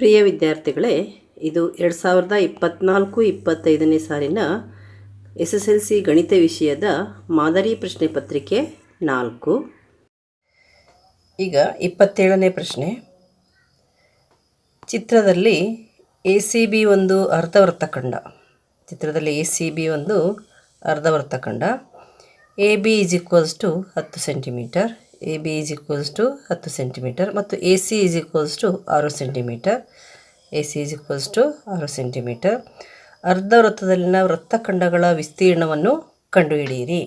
ಪ್ರಿಯ ವಿದ್ಯಾರ್ಥಿಗಳೇ, ಇದು 2024-25ನೇ ಸಾಲಿನ SSLC ಗಣಿತ ವಿಷಯದ ಮಾದರಿ ಪ್ರಶ್ನೆ ಪತ್ರಿಕೆ 4. ಈಗ 27ನೇ ಪ್ರಶ್ನೆ. ಚಿತ್ರದಲ್ಲಿ ACB ಒಂದು ಅರ್ಧವೃತ್ತಖಂಡ. ಚಿತ್ರದಲ್ಲಿ ACB ಒಂದು ಅರ್ಧವೃತ್ತಖಂಡ. AB = 10 ಸೆಂಟಿಮೀಟರ್, AB = 10 ಸೆಂಟಿಮೀಟರ್ ಮತ್ತು AC = 6 ಸೆಂಟಿಮೀಟರ್. AC = 6 centimetre. ಅರ್ಧವೃತ್ತದಲ್ಲಿನ ವೃತ್ತಖಂಡಗಳ ವಿಸ್ತೀರ್ಣವನ್ನು ಕಂಡುಹಿಡಿಯಿರಿ.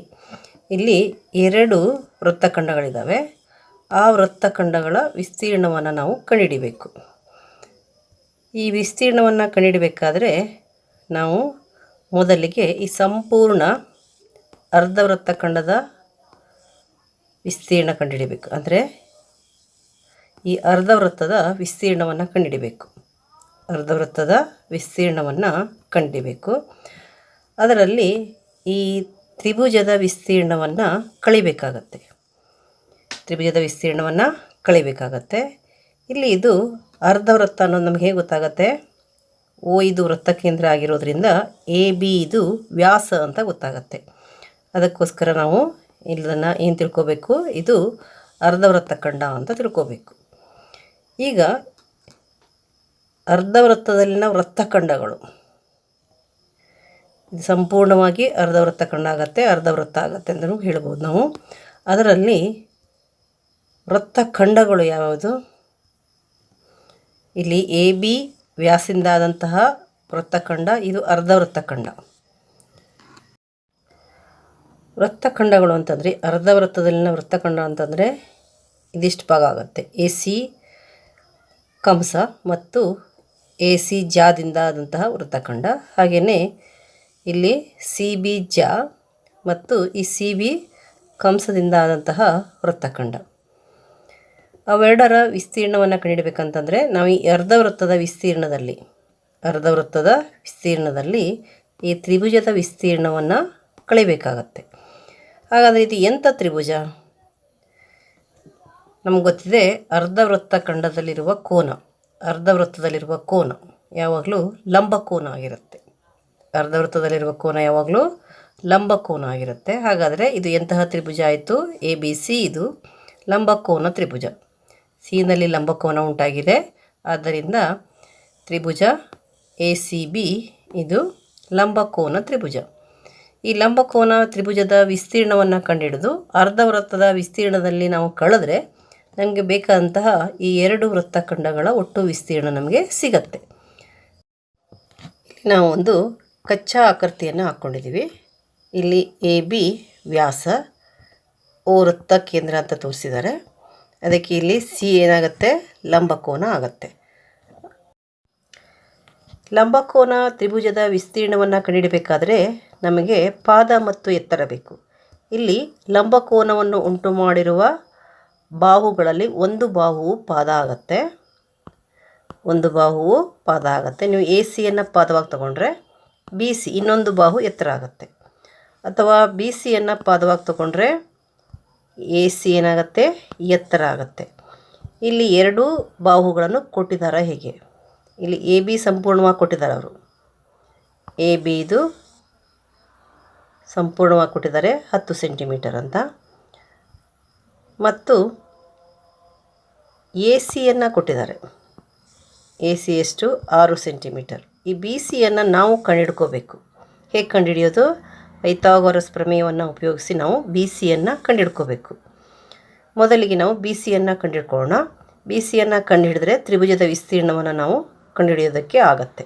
ಇಲ್ಲಿ 2 ವೃತ್ತಖಂಡಗಳಿದ್ದಾವೆ. ಆ ವೃತ್ತಖಂಡಗಳ ವಿಸ್ತೀರ್ಣವನ್ನು ನಾವು ಕಂಡುಹಿಡಿಬೇಕು. ಈ ವಿಸ್ತೀರ್ಣವನ್ನು ಕಂಡುಹಿಡಬೇಕಾದ್ರೆ ನಾವು ಮೊದಲಿಗೆ ಈ ಸಂಪೂರ್ಣ ಅರ್ಧವೃತ್ತಖಂಡದ ವಿಸ್ತೀರ್ಣ ಕಂಡುಹಿಡಿಬೇಕು. ಅಂದರೆ ಈ ಅರ್ಧವೃತ್ತದ ವಿಸ್ತೀರ್ಣವನ್ನು ಕಂಡುಹಿಡಿಬೇಕು. ಅರ್ಧವೃತ್ತದ ವಿಸ್ತೀರ್ಣವನ್ನು ಕಂಡುಹಿಡಿಬೇಕು. ಅದರಲ್ಲಿ ಈ ತ್ರಿಭುಜದ ವಿಸ್ತೀರ್ಣವನ್ನು ಕಳಿಬೇಕಾಗತ್ತೆ. ತ್ರಿಭುಜದ ವಿಸ್ತೀರ್ಣವನ್ನು ಕಳಿಬೇಕಾಗತ್ತೆ. ಇಲ್ಲಿ ಇದು ಅರ್ಧವೃತ್ತ ಅನ್ನೋದು ನಮಗೆ ಹೇಗೆ ಗೊತ್ತಾಗತ್ತೆ? O ಇದು ವೃತ್ತ ಕೇಂದ್ರ ಆಗಿರೋದ್ರಿಂದ AB ಇದು ವ್ಯಾಸ ಅಂತ ಗೊತ್ತಾಗತ್ತೆ. ಅದಕ್ಕೋಸ್ಕರ ನಾವು ಇದನ್ನು ಏನು ತಿಳ್ಕೋಬೇಕು? ಇದು ಅರ್ಧವೃತ್ತಖಂಡ ಅಂತ ತಿಳ್ಕೋಬೇಕು. ಈಗ ಅರ್ಧವೃತ್ತದಲ್ಲಿನ ವೃತ್ತಖಂಡಗಳು ಇದು ಸಂಪೂರ್ಣವಾಗಿ ಅರ್ಧವೃತ್ತಖಂಡ ಆಗುತ್ತೆ, ಅರ್ಧವೃತ್ತ ಆಗುತ್ತೆ ಅಂತಲೂ ಹೇಳ್ಬೋದು ನಾವು. ಅದರಲ್ಲಿ ವೃತ್ತಖಂಡಗಳು ಯಾವುದು? ಇಲ್ಲಿ AB ವ್ಯಾಸದಿಂದ ಆದಂತಹ ವೃತ್ತಖಂಡ, ಇದು ಅರ್ಧವೃತ್ತಖಂಡ. ವೃತ್ತಖಂಡಗಳು ಅಂತಂದರೆ ಅರ್ಧವೃತ್ತದಲ್ಲಿನ ವೃತ್ತಖಂಡ ಅಂತಂದರೆ ಇದಿಷ್ಟು ಭಾಗ ಆಗುತ್ತೆ. AC ಕಂಸ ಮತ್ತು AC ಜಾದಿಂದ ಆದಂತಹ ವೃತ್ತಖಂಡ. ಹಾಗೆಯೇ ಇಲ್ಲಿ CB ಜಾ ಮತ್ತು ಈ CB ಕಂಸದಿಂದ ಆದಂತಹ ವೃತ್ತಖಂಡ. ಅವೆರಡರ ವಿಸ್ತೀರ್ಣವನ್ನು ಕಂಡುಹಿಡಬೇಕಂತಂದರೆ ನಾವು ಈ ಅರ್ಧವೃತ್ತದ ವಿಸ್ತೀರ್ಣದಲ್ಲಿ ಈ ತ್ರಿಭುಜದ ವಿಸ್ತೀರ್ಣವನ್ನು ಕಳಿಬೇಕಾಗತ್ತೆ. ಹಾಗಾದರೆ ಇದು ಎಂಥ ತ್ರಿಭುಜ? ನಮ್ಗೆ ಗೊತ್ತಿದೆ, ಅರ್ಧವೃತ್ತದಲ್ಲಿರುವ ಕೋನ ಯಾವಾಗಲೂ ಲಂಬಕೋನ ಆಗಿರುತ್ತೆ. ಅರ್ಧವೃತ್ತದಲ್ಲಿರುವ ಕೋನ ಯಾವಾಗಲೂ ಲಂಬಕೋನ ಆಗಿರುತ್ತೆ. ಹಾಗಾದರೆ ಇದು ಎಂತಹ ತ್ರಿಭುಜ ಆಯಿತು? ABC ಇದು ಲಂಬಕೋನ ತ್ರಿಭುಜ. ಸಿನಲ್ಲಿ ಲಂಬಕೋನ ಉಂಟಾಗಿದೆ. ಆದ್ದರಿಂದ ತ್ರಿಭುಜ ACB ಇದು ಲಂಬಕೋನ ತ್ರಿಭುಜ. ಈ ಲಂಬಕೋನ ತ್ರಿಭುಜದ ವಿಸ್ತೀರ್ಣವನ್ನು ಕಂಡುಹಿಡಿದು ಅರ್ಧವೃತ್ತದ ವಿಸ್ತೀರ್ಣದಲ್ಲಿ ನಾವು ಕಳೆದ್ರೆ ನಮಗೆ ಬೇಕಾದಂತಹ ಈ 2 ವೃತ್ತಖಂಡಗಳ ಒಟ್ಟು ವಿಸ್ತೀರ್ಣ ನಮಗೆ ಸಿಗತ್ತೆ. ಇಲ್ಲಿ ನಾವು ಒಂದು ಕಚ್ಚಾ ಆಕೃತಿಯನ್ನು ಹಾಕ್ಕೊಂಡಿದ್ದೀವಿ. ಇಲ್ಲಿ AB ವ್ಯಾಸ, O ವೃತ್ತ ಕೇಂದ್ರ ಅಂತ ತೋರಿಸಿದ್ದಾರೆ. ಅದಕ್ಕೆ ಇಲ್ಲಿ C ಏನಾಗುತ್ತೆ? ಲಂಬಕೋನ ಆಗುತ್ತೆ. ಲಂಬಕೋನ ತ್ರಿಭುಜದ ವಿಸ್ತೀರ್ಣವನ್ನು ಕಂಡುಹಿಡಬೇಕಾದ್ರೆ ನಮಗೆ ಪಾದ ಮತ್ತು ಎತ್ತರ ಬೇಕು. ಇಲ್ಲಿ ಲಂಬಕೋನವನ್ನು ಉಂಟು ಮಾಡಿರುವ ಬಾಹುಗಳಲ್ಲಿ ಒಂದು ಬಾಹುವು ಪಾದ ಆಗುತ್ತೆ. ನೀವು ACಯನ್ನು ಪಾದವಾಗಿ ತಗೊಂಡ್ರೆ BC ಇನ್ನೊಂದು ಬಾಹು ಎತ್ತರ ಆಗುತ್ತೆ. ಅಥವಾ BCಯನ್ನು ಪಾದವಾಗಿ ತಗೊಂಡ್ರೆ AC ಏನಾಗುತ್ತೆ? ಎತ್ತರ ಆಗುತ್ತೆ. ಇಲ್ಲಿ 2 ಬಾಹುಗಳನ್ನು ಕೊಟ್ಟಿದ್ದಾರೆ. ಹೇಗೆ? ಇಲ್ಲಿ AB ಸಂಪೂರ್ಣವಾಗಿ ಕೊಟ್ಟಿದ್ದಾರೆ ಅವರು. AB ಇದು ಸಂಪೂರ್ಣವಾಗಿ ಕೊಟ್ಟಿದ್ದಾರೆ 10 ಸೆಂಟಿಮೀಟರ್ ಅಂತ. ಮತ್ತು ACಯನ್ನು ಕೊಟ್ಟಿದ್ದಾರೆ. AC ಎಷ್ಟು? 6 ಸೆಂಟಿಮೀಟರ್. ಈ BCಯನ್ನು ನಾವು ಕಂಡುಹಿಡ್ಕೋಬೇಕು. ಹೇಗೆ ಕಂಡುಹಿಡಿಯೋದು? ಪೈಥಾಗೊರಸ್ ಪ್ರಮೇಯವನ್ನು ಉಪಯೋಗಿಸಿ ನಾವು BCಯನ್ನು ಕಂಡುಹಿಡ್ಕೋಬೇಕು. ಮೊದಲಿಗೆ ನಾವು BCಯನ್ನು ಕಂಡುಹಿಡ್ಕೊಳ್ಳೋಣ. BCಯನ್ನು ಕಂಡುಹಿಡಿದ್ರೆ ತ್ರಿಭುಜದ ವಿಸ್ತೀರ್ಣವನ್ನು ನಾವು ಕಂಡುಹಿಡಿಯೋದಕ್ಕೆ ಆಗತ್ತೆ.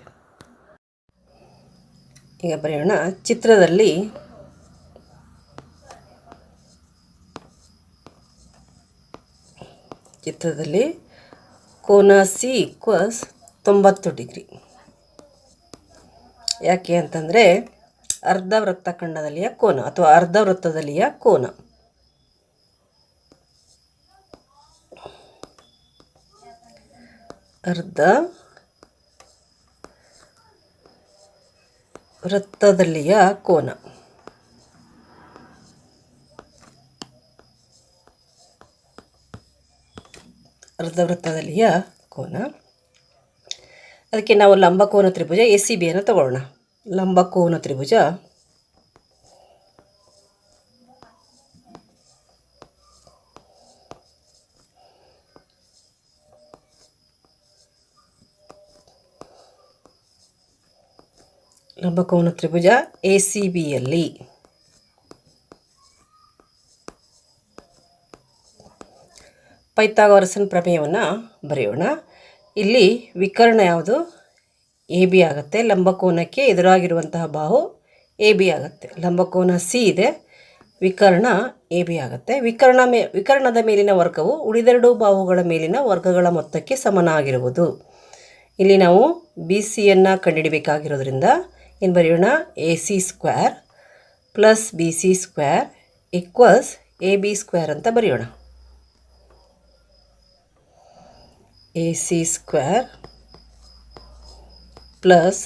ಈಗ ಬರೆಯೋಣ. ಚಿತ್ರದಲ್ಲಿ ಕೋನ C = 90 ಡಿಗ್ರಿ. ಯಾಕೆ ಅಂತಂದರೆ ಅರ್ಧವೃತ್ತಖಂಡದಲ್ಲಿಯ ಕೋನ ಅಥವಾ ಅರ್ಧವೃತ್ತದಲ್ಲಿಯ ಕೋನ. ಅರ್ಧವೃತ್ತದಲ್ಲಿಯ ಕೋನ. ಅರ್ಧವೃತ್ತದಲ್ಲಿಯ ಕೋನ ಅದಕ್ಕೆ ನಾವು ಲಂಬಕೋನ ತ್ರಿಭುಜ ಎ ಸಿ ಬಿಯನ್ನು ತಗೊಳ್ಳೋಣ. ಲಂಬಕೋನ ತ್ರಿಭುಜ ಎ ಸಿ ಬಿಯಲ್ಲಿ ಪೈಥಾಗರಸನ ಪ್ರಮೇಯವನ್ನು ಬರೆಯೋಣ. ಇಲ್ಲಿ ವಿಕರ್ಣ ಯಾವುದು? ಎ ಬಿ ಆಗುತ್ತೆ. ಲಂಬಕೋನಕ್ಕೆ ಎದುರಾಗಿರುವಂತಹ ಬಾಹು ಎ ಬಿ ಆಗುತ್ತೆ. ಲಂಬಕೋನ ಸಿ ಇದೆ, ವಿಕರ್ಣ ಎ ಬಿ ಆಗುತ್ತೆ. ವಿಕರ್ಣದ ಮೇಲಿನ ವರ್ಗವು ಉಳಿದೆರಡು ಬಾಹುಗಳ ಮೇಲಿನ ವರ್ಗಗಳ ಮೊತ್ತಕ್ಕೆ ಸಮನಾಗಿರುವುದು. ಇಲ್ಲಿ ನಾವು ಬಿ ಸಿಯನ್ನು ಕಂಡುಹಿಡಬೇಕಾಗಿರೋದ್ರಿಂದ ಏನು ಬರೆಯೋಣ? A C square plus B C square equals A B square ಅಂತ ಬರೆಯೋಣ. A C square plus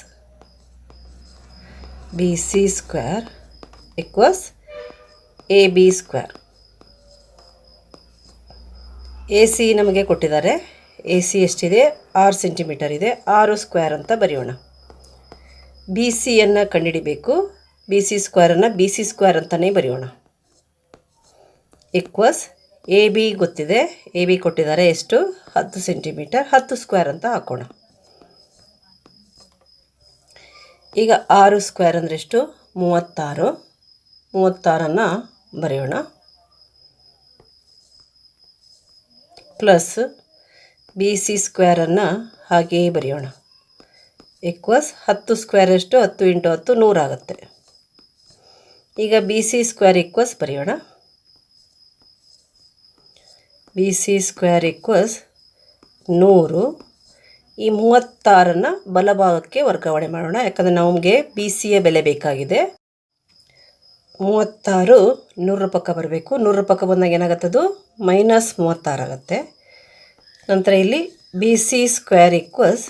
B C square equals A B square. A C ನಮಗೆ ಕೊಟ್ಟಿದ್ದಾರೆ. ಎ ಸಿ ಎಷ್ಟಿದೆ? 6 ಸೆಂಟಿಮೀಟರ್ ಇದೆ. 6 ಸ್ಕ್ವೇರ್ ಅಂತ ಬರೆಯೋಣ. ಬಿ ಸಿಯನ್ನು ಕಂಡುಹಿಡಿಬೇಕು. ಬಿ ಸಿ ಸ್ಕ್ವೇರನ್ನು ಬಿ ಸಿ ಸ್ಕ್ವೇರ್ ಅಂತಲೇ ಬರೆಯೋಣ. ಈಕ್ವಲ್ಸ್ ಎ ಬಿ ಗೊತ್ತಿದೆ, ಎ ಬಿ ಕೊಟ್ಟಿದ್ದಾರೆ ಎಷ್ಟು? 10 ಸೆಂಟಿಮೀಟರ್. 10 ಸ್ಕ್ವೇರ್ ಅಂತ ಹಾಕೋಣ. ಈಗ 6 ಸ್ಕ್ವೇರ್ ಅಂದರೆ ಎಷ್ಟು? 36. 36 ಬರೆಯೋಣ. ಪ್ಲಸ್ ಬಿ ಸಿ ಸ್ಕ್ವೇರನ್ನು ಹಾಗೆಯೇ ಬರೆಯೋಣ. ಈಕ್ವಲ್ಸ್ 10 ಸ್ಕ್ವೇರ್ ಎಷ್ಟು? 10 × 10 100 ಆಗುತ್ತೆ. ಈಗ ಬಿ ಸಿ ಸ್ಕ್ವೇರ್ ಈಕ್ವಲ್ಸ್ ಬರೆಯೋಣ. B C square equals 100. ಈ 36 ಬಲಭಾಗಕ್ಕೆ ವರ್ಗಾವಣೆ ಮಾಡೋಣ, ಯಾಕಂದರೆ ನಮಗೆ ಬಿ ಸಿಯ ಬೆಲೆ ಬೇಕಾಗಿದೆ. 36 100 ಪಕ್ಕ ಬರಬೇಕು. 100 ಪಕ್ಕ ಬಂದಾಗ ಏನಾಗುತ್ತದು? -36 ಆಗುತ್ತೆ. ನಂತರ ಇಲ್ಲಿ ಬಿ ಸಿ ಸ್ಕ್ವೇರ್ ಈಕ್ವಲ್ಸ್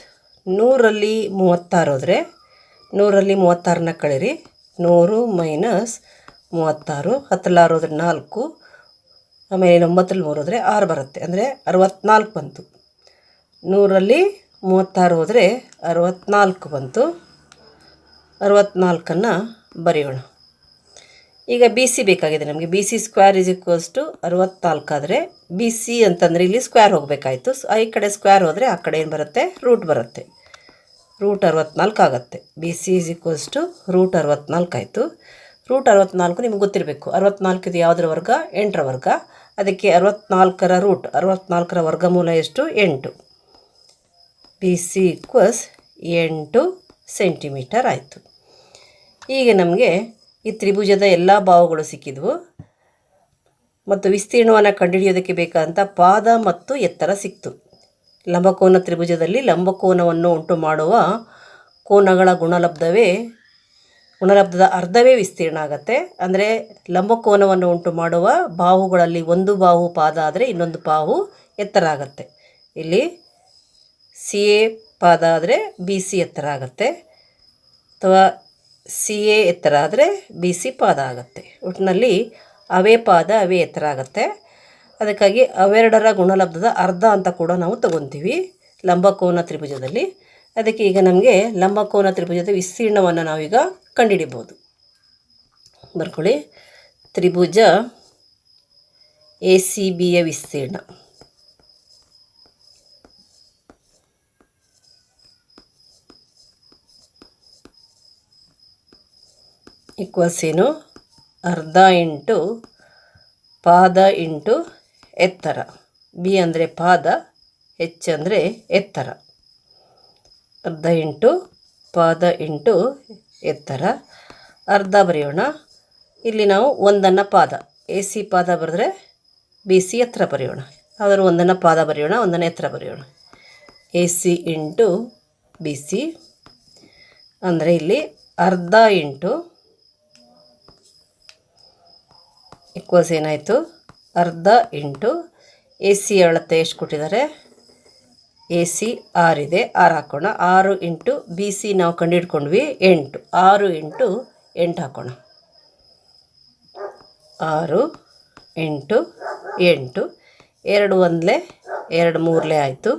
100ರಲ್ಲಿ 36 ಹೋದರೆ 100ರಲ್ಲಿ 36 ಕಳೀರಿ. 100 - 36, 10 6 ಹೋದರೆ 4, ಆಮೇಲೆ 9ರಲ್ಲಿ 3 ಹೋದರೆ 6 ಬರುತ್ತೆ, ಅಂದರೆ 64 ಬಂತು. 100ರಲ್ಲಿ 36 ಹೋದರೆ 64 ಬಂತು. 64 ಬರೆಯೋಣ. ಈಗ ಬಿ ಸಿ ಬೇಕಾಗಿದೆ ನಮಗೆ. ಬಿ ಸಿ ಸ್ಕ್ವೇರ್ = 64 ಆದರೆ ಬಿ ಸಿ ಅಂತಂದರೆ ಇಲ್ಲಿ ಸ್ಕ್ವೇರ್ ಹೋಗಬೇಕಾಯಿತು. ಈ ಕಡೆ ಸ್ಕ್ವೇರ್ ಹೋದರೆ ಆ ಕಡೆ ಏನು ಬರುತ್ತೆ? ರೂಟ್ ಬರುತ್ತೆ. √64 ಆಗುತ್ತೆ. ಬಿ ಸಿ √64 ಆಯಿತು. √64 ನಿಮ್ಗೆ ಗೊತ್ತಿರಬೇಕು. 64 ಯಾವುದರ ವರ್ಗ? 8ರ ವರ್ಗ. ಅದಕ್ಕೆ 64ರ ರೂಟ್, 64ರ ವರ್ಗಮೂಲ ಎಷ್ಟು? 8. ಬಿ ಸಿ ಈಕ್ವಲ್ಸ್ 8 ಸೆಂಟಿಮೀಟರ್ ಆಯಿತು. ಈಗ ನಮಗೆ ಈ ತ್ರಿಭುಜದ ಎಲ್ಲ ಬಾಹುಗಳು ಸಿಕ್ಕಿದ್ವು ಮತ್ತು ವಿಸ್ತೀರ್ಣವನ್ನು ಕಂಡುಹಿಡಿಯೋದಕ್ಕೆ ಬೇಕಾದಂಥ ಪಾದ ಮತ್ತು ಎತ್ತರ ಸಿಕ್ತು. ಲಂಬಕೋನ ತ್ರಿಭುಜದಲ್ಲಿ ಲಂಬಕೋನವನ್ನು ಉಂಟು ಮಾಡುವ ಕೋನಗಳ ಗುಣಲಬ್ಧದ ಅರ್ಧವೇ ವಿಸ್ತೀರ್ಣ ಆಗುತ್ತೆ. ಅಂದರೆ ಲಂಬಕೋನವನ್ನು ಉಂಟು ಮಾಡುವ ಬಾಹುಗಳಲ್ಲಿ ಒಂದು ಬಾಹು ಪಾದ ಆದರೆ ಇನ್ನೊಂದು ಬಾಹು ಎತ್ತರ ಆಗುತ್ತೆ. ಇಲ್ಲಿ ಸಿ ಎ ಪಾದ ಆದರೆ ಬಿ ಸಿ ಎತ್ತರ ಆಗುತ್ತೆ, ಅಥವಾ ಸಿ ಎ ಎತ್ತರ ಆದರೆ ಬಿ ಸಿ ಪಾದ ಆಗುತ್ತೆ. ಒಟ್ಟಿನಲ್ಲಿ ಅವೇ ಪಾದ ಅವೇ ಎತ್ತರ ಆಗುತ್ತೆ. ಅದಕ್ಕಾಗಿ ಅವೆರಡರ ಗುಣಲಬ್ಧದ ಅರ್ಧ ಅಂತ ಕೂಡ ನಾವು ತಗೊತೀವಿ ಲಂಬಕೋನ ತ್ರಿಭುಜದಲ್ಲಿ. ಅದಕ್ಕೆ ಈಗ ನಮಗೆ ಲಂಬಕೋನ ತ್ರಿಭುಜದ ವಿಸ್ತೀರ್ಣವನ್ನು ನಾವೀಗ ಕಂಡುಹಿಡಿಬೋದು. ಬರ್ಕೊಳ್ಳಿ. ತ್ರಿಭುಜ ಎ ಸಿ ಬಿಯ ವಿಸ್ತೀರ್ಣ ಈಕ್ವಲ್ಸ್ ಏನು? ಅರ್ಧ ಇಂಟು ಪಾದ ಇಂಟು ಎತ್ತರ. ಬಿ ಅಂದರೆ ಪಾದ, ಎಚ್ ಅಂದರೆ ಎತ್ತರ. ಅರ್ಧ ಇಂಟು ಪಾದ ಇಂಟು ಎತ್ತರ. ಅರ್ಧ ಬರೆಯೋಣ. ಇಲ್ಲಿ ನಾವು ಒಂದನ್ನು ಪಾದ, ಎ ಸಿ ಪಾದ ಬರೆದ್ರೆ ಬಿ ಸಿ ಎತ್ತರ ಬರೆಯೋಣ. ಅದರ ಒಂದನ್ನು ಪಾದ ಬರೆಯೋಣ, ಒಂದನ್ನು ಎತ್ತರ ಬರೆಯೋಣ. A C into B C ಅಂದರೆ ಇಲ್ಲಿ ಅರ್ಧ ಇಂಟು ಈಕ್ವಲ್ಸ್ ಏನಾಯಿತು? ಅರ್ಧ ಇಂಟು ಎ ಸಿ ಅಳತೆ ಎಷ್ಟು ಕೊಟ್ಟಿದ್ದಾರೆ? ಎ ಸಿ 6 ಇದೆ, 6 ಹಾಕೋಣ. 6 ಇಂಟು ಬಿ ಸಿ ನಾವು ಕಂಡುಹಿಡ್ಕೊಂಡ್ವಿ 8. 6 ಇಂಟು 8 ಹಾಕೋಣ. 6 ಇಂಟು 8, 2 1 2 3 ಆಯಿತು.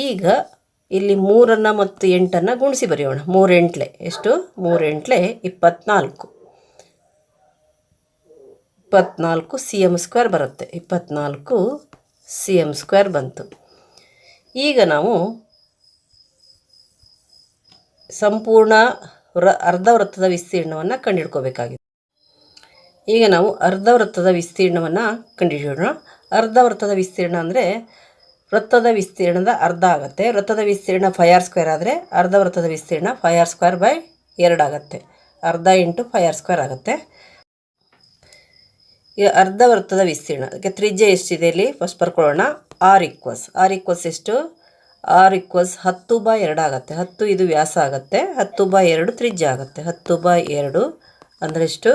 ಈಗ ಇಲ್ಲಿ 3 ಮತ್ತು 8 ಗುಣಿಸಿ ಬರೆಯೋಣ. 3 ಎಂಟ್ಲೆ ಎಷ್ಟು? 3 ಎಂಟ್ಲೆ 24. 24 cm² ಬರುತ್ತೆ. 24 cm² ಬಂತು. ಈಗ ನಾವು ಸಂಪೂರ್ಣ ಅರ್ಧವೃತ್ತದ ವಿಸ್ತೀರ್ಣವನ್ನು ಕಂಡುಹಿಡ್ಕೋಬೇಕಾಗಿದೆ. ಈಗ ನಾವು ಅರ್ಧವೃತ್ತದ ವಿಸ್ತೀರ್ಣವನ್ನು ಕಂಡುಹಿಡಿಯೋಣ. ಅರ್ಧವೃತ್ತದ ವಿಸ್ತೀರ್ಣ ಅಂದರೆ ವೃತ್ತದ ವಿಸ್ತೀರ್ಣದ ಅರ್ಧ ಆಗುತ್ತೆ. ವೃತ್ತದ ವಿಸ್ತೀರ್ಣ 5r² ಆದರೆ ಅರ್ಧವೃತ್ತದ ವಿಸ್ತೀರ್ಣ 5r²/2 ಆಗುತ್ತೆ. ಅರ್ಧ ಇಂಟು 5r² ಆಗುತ್ತೆ. ಈಗ ಅರ್ಧವೃತ್ತದ ವಿಸ್ತೀರ್ಣ, ಅದಕ್ಕೆ ತ್ರಿಜ್ಯ ಎಷ್ಟಿದೆ ಇಲ್ಲಿ ಫಸ್ಟ್ ಬರ್ಕೊಳ್ಳೋಣ. r ಈಕ್ವಲ್ಸ್ ಎಷ್ಟು? r ಈಕ್ವಲ್ಸ್ 10/2 ಆಗುತ್ತೆ. 10 ಇದು ವ್ಯಾಸ ಆಗುತ್ತೆ, 10/2 ತ್ರಿಜ್ಯ ಆಗುತ್ತೆ. 10/2 ಅಂದರೆ ಎಷ್ಟು?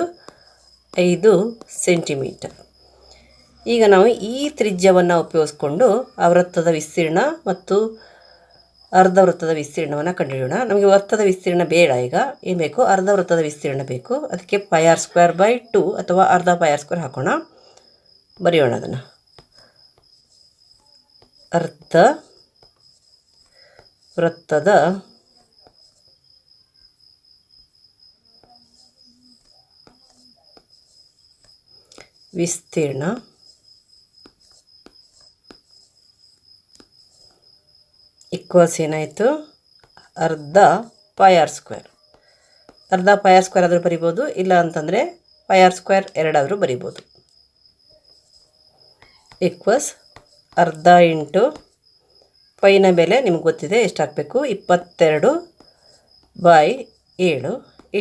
5 ಸೆಂಟಿಮೀಟರ್. ಈಗ ನಾವು ಈ ತ್ರಿಜ್ಯವನ್ನು ಉಪಯೋಗಿಸ್ಕೊಂಡು ಆ ವೃತ್ತದ ವಿಸ್ತೀರ್ಣ ಮತ್ತು ಅರ್ಧವೃತ್ತದ ವಿಸ್ತೀರ್ಣವನ್ನು ಕಂಡುಹಿಡಿಯೋಣ. ನಮಗೆ ವೃತ್ತದ ವಿಸ್ತೀರ್ಣ ಬೇಡ, ಈಗ ಏನು ಬೇಕು? ಅರ್ಧವೃತ್ತದ ವಿಸ್ತೀರ್ಣ ಬೇಕು. ಅದಕ್ಕೆ πr²/2 ಅಥವಾ ಅರ್ಧ πr² ಹಾಕೋಣ. ಬರೆಯೋಣ ಅದನ್ನು. ಅರ್ಧ ವೃತ್ತದ ವಿಸ್ತೀರ್ಣ ಈಕ್ವಲ್ಸ್ ಏನಾಯಿತು? ಅರ್ಧ πr². ಅರ್ಧ πr² ಆದರೂ ಬರಿಬೋದು, ಇಲ್ಲ ಅಂತಂದರೆ πr² 2 ಆದರೂ ಬರಿಬೋದು. ಈಕ್ವಲ್ಸ್ ಅರ್ಧ ಇಂಟು ಪೈನ ಬೆಲೆ ನಿಮ್ಗೆ ಗೊತ್ತಿದೆ ಎಷ್ಟು ಹಾಕಬೇಕು? 22/7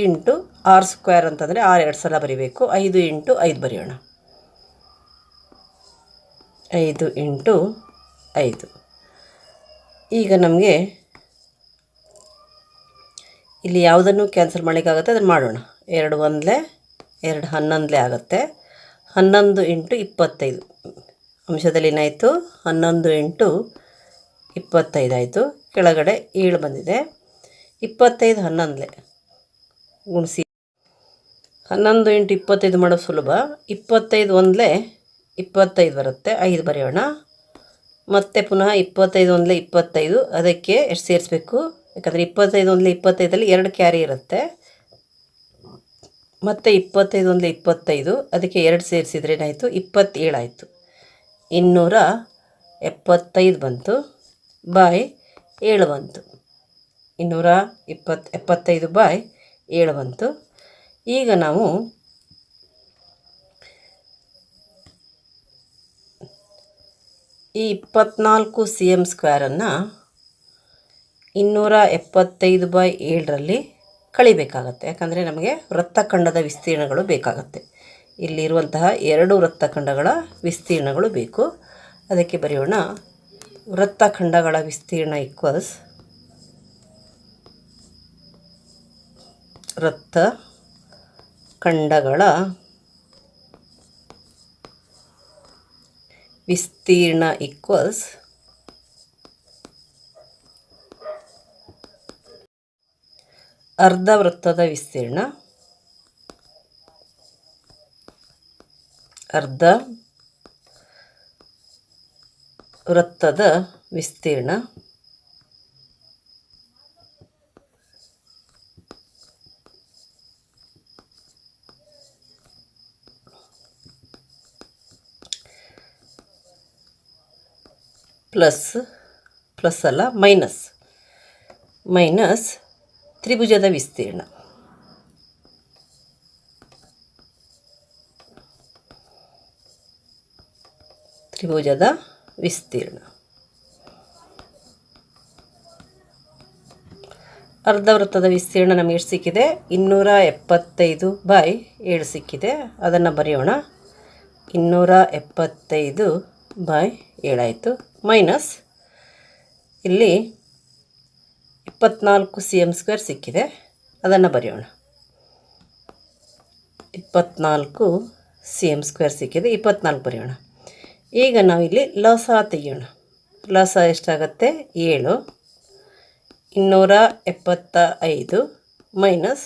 ಇಂಟು r² ಅಂತಂದರೆ r 2 ಸಲ ಬರಿಬೇಕು. 5 ಇಂಟು 5 ಬರೆಯೋಣ. 5 ಇಂಟು 5. ಈಗ ನಮಗೆ ಇಲ್ಲಿ ಯಾವುದನ್ನು ಕ್ಯಾನ್ಸಲ್ ಮಾಡಲಿಕ್ಕಾಗುತ್ತೆ ಅದನ್ನು ಮಾಡೋಣ. 2 1 2 11 ಆಗುತ್ತೆ. 11 ಇಂಟು 25 ಅಂಶದಲ್ಲಿ ಏನಾಯಿತು? 11 ಇಂಟು 25 ಆಯಿತು. ಕೆಳಗಡೆ 7 ಬಂದಿದೆ. 25 11 ಗುಣಿಸಿ 11 ಇಂಟು 25 ಮಾಡೋದು ಸುಲಭ. 25 1 25 ಬರುತ್ತೆ. 5 ಬರೆಯೋಣ. ಮತ್ತು ಪುನಃ 25 1 25, ಅದಕ್ಕೆ ಎಷ್ಟು ಸೇರಿಸ್ಬೇಕು? ಯಾಕಂದರೆ 25 1 25ರಲ್ಲಿ 2 ಕ್ಯಾರಿ ಇರುತ್ತೆ. ಮತ್ತು 25 1 25, ಅದಕ್ಕೆ 2 ಸೇರಿಸಿದ್ರೆ ಏನಾಯಿತು? 27 ಆಯಿತು. 275 ಬಂತು /7 ಬಂತು. 275/7 ಬಂತು. ಈಗ ನಾವು ಈ 24 cm² 275/7ರಲ್ಲಿ ಕಳಿಬೇಕಾಗತ್ತೆ. ಯಾಕಂದರೆ ನಮಗೆ ವೃತ್ತಖಂಡದ ವಿಸ್ತೀರ್ಣಗಳು ಬೇಕಾಗತ್ತೆ. ಇಲ್ಲಿರುವಂತಹ 2 ವೃತ್ತಖಂಡಗಳ ವಿಸ್ತೀರ್ಣಗಳು ಬೇಕು. ಅದಕ್ಕೆ ಬರೆಯೋಣ. ವೃತ್ತಖಂಡಗಳ ವಿಸ್ತೀರ್ಣ ಈಕ್ವಲ್ಸ್ ವೃತ್ತಖಂಡಗಳ ವಿಸ್ತೀರ್ಣ ಈಕ್ವಲ್ಸ್ ಅರ್ಧವೃತ್ತದ ವಿಸ್ತೀರ್ಣ ಅರ್ಧ ವೃತ್ತದ ವಿಸ್ತೀರ್ಣ ಪ್ಲಸ್ ಅಲ್ಲ ಮೈನಸ್ ತ್ರಿಭುಜದ ವಿಸ್ತೀರ್ಣ. ತ್ರಿಭುಜದ ವಿಸ್ತೀರ್ಣ ಅರ್ಧವೃತ್ತದ ವಿಸ್ತೀರ್ಣ ನಮಗೆ ಎಷ್ಟು ಸಿಕ್ಕಿದೆ? 275/7 ಸಿಕ್ಕಿದೆ. ಅದನ್ನು ಬರೆಯೋಣ. 275/7 ಆಯಿತು. ಮೈನಸ್ ಇಲ್ಲಿ 24 cm² ಸಿಕ್ಕಿದೆ. ಅದನ್ನು ಬರೆಯೋಣ. 24 cm² ಸಿಕ್ಕಿದೆ. 24 ಬರೆಯೋಣ. ಈಗ ನಾವಿಲ್ಲಿ ಲಸ ತೆಗೆಯೋಣ. ಲಸ ಎಷ್ಟಾಗುತ್ತೆ? 7. 275 ಮೈನಸ್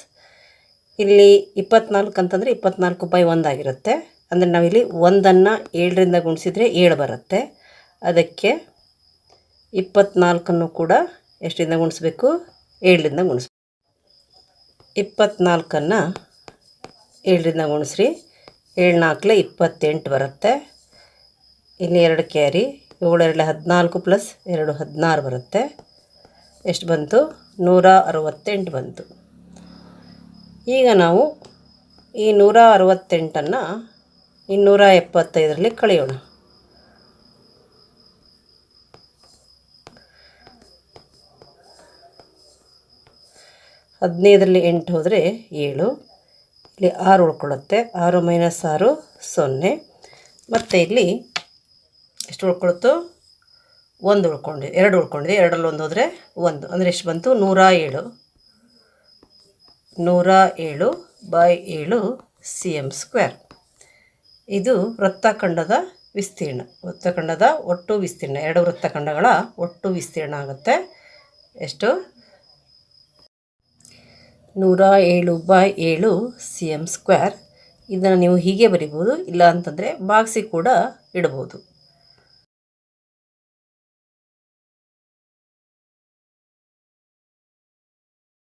ಇಲ್ಲಿ 24 ಅಂತಂದರೆ 24/1 ಆಗಿರುತ್ತೆ. ಅಂದರೆ ನಾವಿಲ್ಲಿ 1ಅನ್ನು 7ರಿಂದ ಗುಣಿಸಿದರೆ 7 ಬರುತ್ತೆ. ಅದಕ್ಕೆ 24 ಕೂಡ ಎಷ್ಟರಿಂದ ಗುಣಿಸ್ಬೇಕು? 7ರಿಂದ ಗುಣಿಸ್ಬೇಕು. 24ನ್ನು 7ರಿಂದ ಗುಣಿಸ್ರಿ. 7 4 28 ಬರುತ್ತೆ. ಇಲ್ಲಿ 2 ಕ್ಯಾರಿ, 7 2 14 ಪ್ಲಸ್ 2 16 ಬರುತ್ತೆ. ಎಷ್ಟು ಬಂತು? 168 ಬಂತು. ಈಗ ನಾವು ಈ 168ನ್ನು 275ರಲ್ಲಿ ಕಳೆಯೋಣ. 15ರಲ್ಲಿ 8 ಹೋದರೆ 7, ಇಲ್ಲಿ 6 ಉಳ್ಕೊಳ್ಳುತ್ತೆ. 6 - 6 0. ಮತ್ತು ಇಲ್ಲಿ ಎಷ್ಟು ಉಳ್ಕೊಳುತ್ತೋ? 1 ಉಳ್ಕೊಂಡಿದೆ, 2 ಉಳ್ಕೊಂಡಿದೆ. 2ರಲ್ಲಿ 1 ಹೋದರೆ 1, ಅಂದರೆ ಎಷ್ಟು ಬಂತು? 107. 107/7 cm². ಇದು ವೃತ್ತಖಂಡದ ವಿಸ್ತೀರ್ಣ. ವೃತ್ತಖಂಡದ ಒಟ್ಟು ವಿಸ್ತೀರ್ಣ, 2 ವೃತ್ತಖಂಡಗಳ ಒಟ್ಟು ವಿಸ್ತೀರ್ಣ ಆಗುತ್ತೆ. ಎಷ್ಟು? 107/7 cm². ಇದನ್ನು ನೀವು ಹೀಗೆ ಬರಿಬೋದು, ಇಲ್ಲ ಅಂತಂದರೆ ಭಾಗಿಸಿ ಕೂಡ ಇಡ್ಬೋದು.